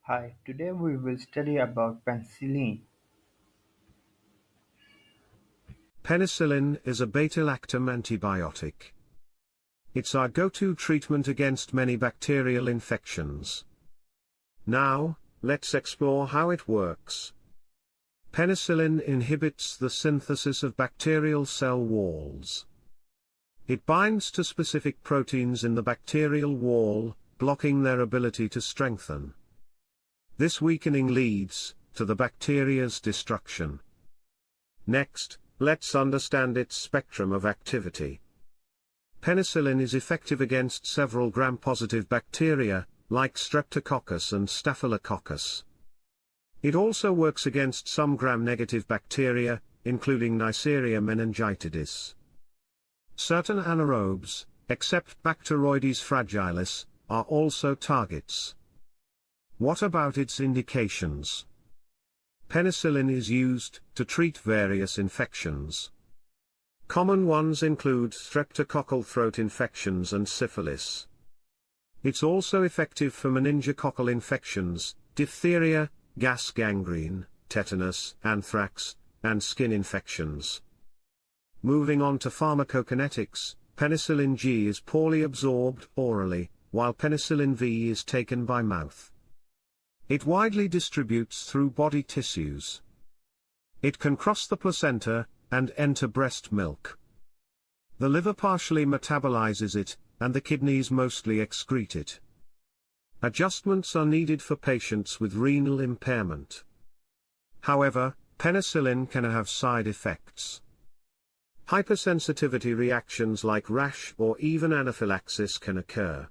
Hi, today we will study about penicillin. Penicillin is a beta-lactam antibiotic. It's our go-to treatment against many bacterial infections. Now, let's explore how it works. Penicillin inhibits the synthesis of bacterial cell walls. It binds to specific proteins in the bacterial wall, blocking their ability to strengthen. This weakening leads to the bacteria's destruction. Next, let's understand its spectrum of activity. Penicillin is effective against several gram-positive bacteria, like Streptococcus and Staphylococcus. It also works against some gram-negative bacteria, including Neisseria meningitidis. Certain anaerobes, except Bacteroides fragilis, are also targets. What about its indications? Penicillin is used to treat various infections. Common ones include streptococcal throat infections and syphilis. It's also effective for meningococcal infections, diphtheria, gas gangrene, tetanus, anthrax, and skin infections. Moving on to pharmacokinetics, penicillin G is poorly absorbed orally, while penicillin V is taken by mouth. It widely distributes through body tissues. It can cross the placenta and enter breast milk. The liver partially metabolizes it, and the kidneys mostly excrete it. Adjustments are needed for patients with renal impairment. However, penicillin can have side effects. Hypersensitivity reactions like rash or even anaphylaxis can occur.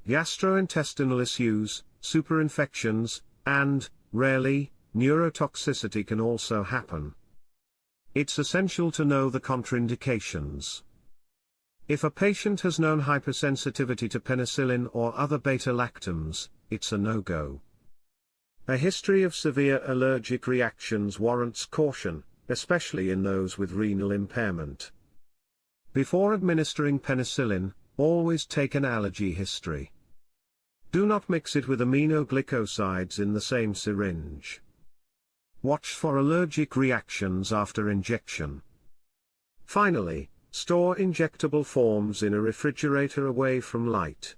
Gastrointestinal issues, superinfections, and, rarely, neurotoxicity can also happen. It's essential to know the contraindications. If a patient has known hypersensitivity to penicillin or other beta-lactams, it's a no-go. A history of severe allergic reactions warrants caution, especially in those with renal impairment. Before administering penicillin, always take an allergy history. Do not mix it with aminoglycosides in the same syringe. Watch for allergic reactions after injection. Finally, store injectable forms in a refrigerator away from light.